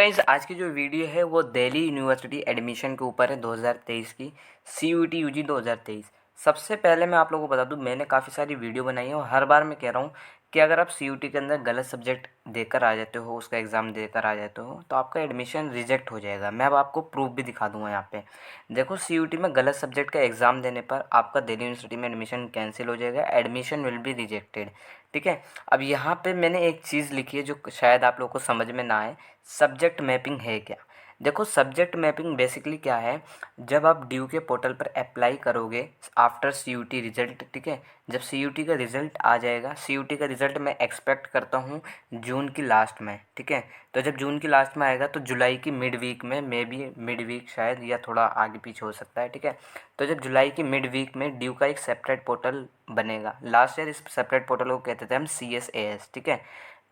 Guys आज की जो वीडियो है वो दिल्ली यूनिवर्सिटी एडमिशन के ऊपर है 2023 की CUET UG 2023। सबसे पहले मैं आप लोगों को बता दूं, मैंने काफ़ी सारी वीडियो बनाई है और हर बार मैं कह रहा हूं कि अगर आप CUET के अंदर गलत सब्जेक्ट देकर आ जाते हो, उसका एग्ज़ाम देकर आ जाते हो तो आपका एडमिशन रिजेक्ट हो जाएगा। मैं अब आपको प्रूफ भी दिखा दूंगा यहाँ पे। देखो, CUET में गलत सब्जेक्ट का एग्ज़ाम देने पर आपका दिल्ली यूनिवर्सिटी में एडमिशन कैंसिल हो जाएगा, एडमिशन विल बी रिजेक्टेड। ठीक है। अब यहाँ पे मैंने एक चीज़ लिखी है जो शायद आप लोगों को समझ में ना आए। सब्जेक्ट मैपिंग है क्या? देखो, सब्जेक्ट मैपिंग बेसिकली क्या है, जब आप ड्यू के पोर्टल पर अप्लाई करोगे आफ्टर CUET रिजल्ट, ठीक है, जब CUET का रिजल्ट आ जाएगा, CUET का रिजल्ट मैं एक्सपेक्ट करता हूँ जून की लास्ट में, ठीक है। तो जब जून की लास्ट में आएगा तो जुलाई की मिड वीक में, मे बी मिड वीक शायद, या थोड़ा आगे पीछे हो सकता है, ठीक है। तो जब जुलाई की मिड वीक में ड्यू का एक सेपरेट पोर्टल बनेगा। लास्ट ईयर इस सेपरेट पोर्टल को कहते थे हम CSAS, ठीक है।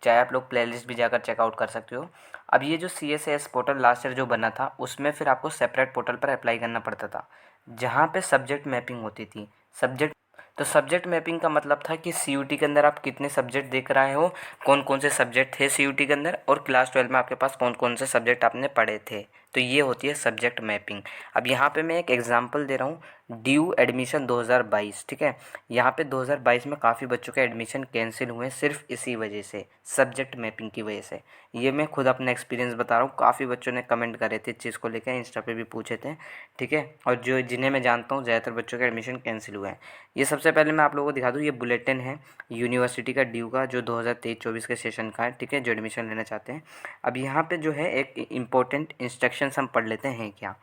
चाहे आप लोग प्लेलिस्ट भी जाकर चेकआउट कर सकते हो। अब ये जो CSAS पोर्टल लास्ट ईयर जो बना था, उसमें फिर आपको सेपरेट पोर्टल पर अप्लाई करना पड़ता था, जहाँ पे सब्जेक्ट मैपिंग होती थी। सब्जेक्ट मैपिंग का मतलब था कि CUET के अंदर आप कितने सब्जेक्ट देख रहे हो, कौन कौन से सब्जेक्ट थे CUET के अंदर, और क्लास 12 में आपके पास कौन कौन से सब्जेक्ट आपने पढ़े थे। तो ये होती है सब्जेक्ट मैपिंग। अब यहाँ पे मैं एक एग्जांपल दे रहा हूँ, ड्यू एडमिशन 2022, ठीक है। यहाँ पे 2022 में काफ़ी बच्चों के एडमिशन कैंसिल हुए सिर्फ इसी वजह से, सब्जेक्ट मैपिंग की वजह से। ये मैं खुद अपना एक्सपीरियंस बता रहा हूँ। काफ़ी बच्चों ने कमेंट करे थे इस चीज़ को लेकर, इंस्टा पे भी पूछे थे, ठीक है। और जिन्हें मैं जानता हूँ, ज़्यादातर बच्चों के एडमिशन कैंसिल हुए हैं। ये सबसे पहले मैं आप लोगों को दिखा दूँ, ये बुलेटिन है यूनिवर्सिटी का ड्यू का, जो 2023-24 के सेशन का है, ठीक है, जो एडमिशन लेना चाहते हैं। अब यहाँ पे जो है एक इम्पोर्टेंट इंस्ट्रक्शंस हम पढ़ लेते हैं क्या।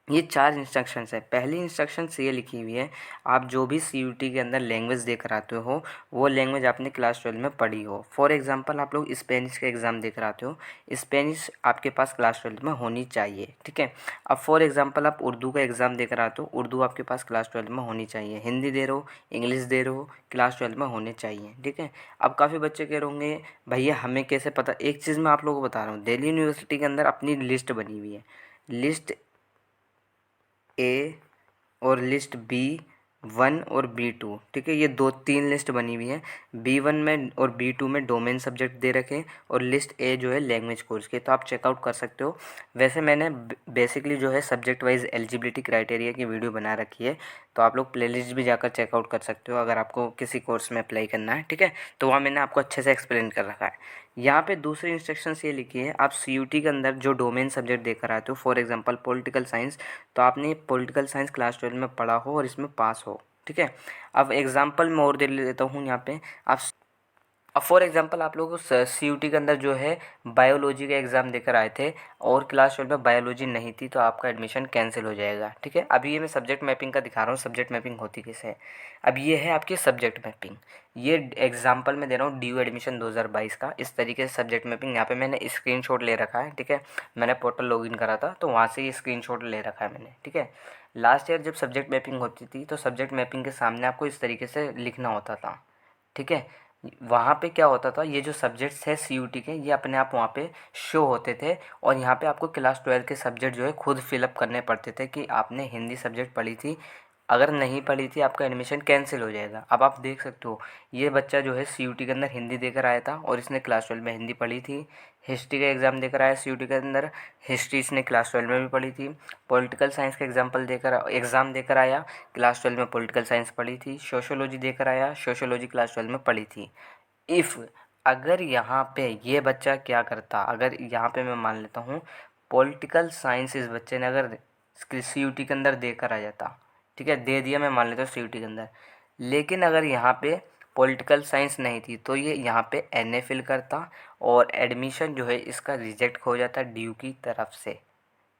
ये 4 इंस्ट्रक्शंस है। पहली इंस्ट्रक्शंस ये लिखी हुई है, आप जो भी CUET के अंदर लैंग्वेज देख कर आते हो, वो लैंग्वेज आपने क्लास 12 में पढ़ी हो। फॉर एग्जांपल, आप लोग स्पेनिश का एग्ज़ाम देख कर आते हो, स्पेनिश आपके पास क्लास 12 में होनी चाहिए, ठीक है। अब फॉर एग्जांपल आप उर्दू का एग्ज़ाम देकर आते हो, उर्दू आपके पास क्लास 12 में होनी चाहिए। हिंदी दे रहे हो, इंग्लिश दे रहे हो, क्लास 12 में होने चाहिए, ठीक है। अब काफ़ी बच्चे कह रहे होंगे, भैया हमें कैसे पता। एक चीज़ मैं आप लोगों को बता रहा हूँ, दिल्ली यूनिवर्सिटी के अंदर अपनी लिस्ट बनी हुई है, लिस्ट A और लिस्ट B1 और B2, ठीक है। ये 2-3 लिस्ट बनी हुई है। B1 में और B2 में डोमेन सब्जेक्ट दे रखे, और लिस्ट A जो है लैंग्वेज कोर्स के, तो आप चेकआउट कर सकते हो। वैसे मैंने बेसिकली जो है सब्जेक्ट वाइज एलिजिबिलिटी क्राइटेरिया की वीडियो बना रखी है, तो आप लोग प्लेलिस्ट भी जाकर चेकआउट कर सकते हो अगर आपको किसी कोर्स में अप्लाई करना है, ठीक है। तो वहाँ मैंने आपको अच्छे से एक्सप्लेन कर रखा है। यहाँ पे दूसरी इंस्ट्रक्शंस ये लिखी है, आप CUET के अंदर जो डोमेन सब्जेक्ट देकर आते हो, फॉर एग्जांपल पॉलिटिकल साइंस, तो आपने पॉलिटिकल साइंस क्लास 12 में पढ़ा हो और इसमें पास हो, ठीक है। अब एग्जांपल मैं और दे लेता हूँ यहाँ पे। अब फॉर एग्जांपल आप लोग CUET के अंदर जो है बायोलॉजी का एग्ज़ाम देकर आए थे और क्लास 12 में बायोलॉजी नहीं थी, तो आपका एडमिशन कैंसिल हो जाएगा, ठीक है। अभी ये मैं सब्जेक्ट मैपिंग का दिखा रहा हूँ, सब्जेक्ट मैपिंग होती कैसे है। अब ये है आपकी सब्जेक्ट मैपिंग, ये एग्जांपल मैं दे रहा हूँ ड्यू एडमिशन 2022 का। इस तरीके से सब्जेक्ट मैपिंग, यहाँ पे मैंने स्क्रीनशॉट ले रखा है, ठीक है। मैंने पोर्टल लॉगिन करा था तो वहाँ से ये स्क्रीनशॉट ले रखा है मैंने, ठीक है। लास्ट ईयर जब सब्जेक्ट मैपिंग होती थी तो सब्जेक्ट मैपिंग के सामने आपको इस तरीके से लिखना होता था, ठीक है। वहाँ पे क्या होता था, ये जो सब्जेक्ट्स है CUET के, ये अपने आप वहाँ पे शो होते थे, और यहाँ पे आपको क्लास 12 के सब्जेक्ट जो है खुद फिलअप करने पड़ते थे कि आपने हिंदी सब्जेक्ट पढ़ी थी। अगर नहीं पढ़ी थी, आपका एडमिशन कैंसिल हो जाएगा। अब आप देख सकते हो, ये बच्चा जो है CUET के अंदर हिंदी देकर आया था और इसने क्लास 12 में हिंदी पढ़ी थी। हिस्ट्री का एग्ज़ाम देकर आया CUET के अंदर, हिस्ट्री इसने क्लास 12 में भी पढ़ी थी। पॉलिटिकल साइंस का एग्ज़ाम देकर आया, क्लास 12 में पॉलिटिकल साइंस पढ़ी थी। सोशियोलॉजी देकर आया, सोशियोलॉजी क्लास 12 में पढ़ी थी। इफ़ अगर यहाँ पे ये बच्चा क्या करता, अगर यहाँ पे मैं मान लेता हूँ पॉलिटिकल साइंस इस बच्चे ने अगर CUET के अंदर देकर आ जाता, ठीक है, दे दिया, मैं मान लेता हूँ CUET के अंदर, लेकिन अगर यहाँ पे पॉलिटिकल साइंस नहीं थी तो ये यहाँ पे NA फिल करता और एडमिशन जो है इसका रिजेक्ट हो जाता ड्यू की तरफ से।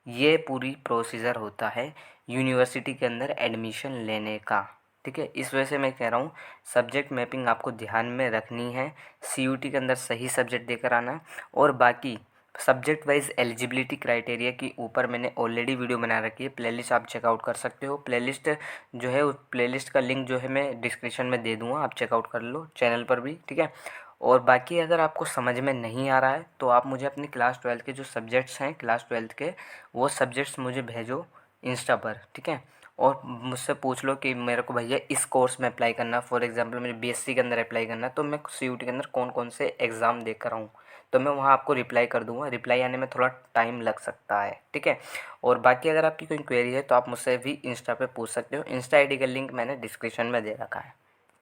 ये पूरी प्रोसीजर होता है यूनिवर्सिटी के अंदर एडमिशन लेने का, ठीक है। इस वजह से मैं कह रहा हूँ सब्जेक्ट मैपिंग आपको ध्यान में रखनी है, CUET के अंदर सही सब्जेक्ट देकर आना। और बाकी सब्जेक्ट वाइज एलिजिबिलिटी क्राइटेरिया के ऊपर मैंने ऑलरेडी वीडियो बना रखी है, प्लेलिस्ट आप चेकआउट कर सकते हो। प्लेलिस्ट जो है, उस प्लेलिस्ट का लिंक जो है मैं डिस्क्रिप्शन में दे दूँगा, आप चेकआउट कर लो चैनल पर भी, ठीक है। और बाकी अगर आपको समझ में नहीं आ रहा है तो आप मुझे अपनी क्लास 12 के जो सब्जेक्ट्स हैं क्लास 12 के, वो सब्जेक्ट्स मुझे भेजो इंस्टा पर, ठीक है। और मुझसे पूछ लो कि मेरे को भैया इस कोर्स में अप्लाई करना, फॉर एग्जांपल मुझे BSc के अंदर अप्लाई करना है, तो मैं CUET के अंदर कौन कौन से एग्ज़ाम देकर आऊँ, तो मैं वहाँ आपको रिप्लाई कर दूँगा। रिप्लाई आने में थोड़ा टाइम लग सकता है, ठीक है। और बाकी अगर आपकी कोई क्वेरी है तो आप मुझसे भी इंस्टा पे पूछ सकते हो। इंस्टा आईडी का लिंक मैंने डिस्क्रिप्शन में दे रखा है।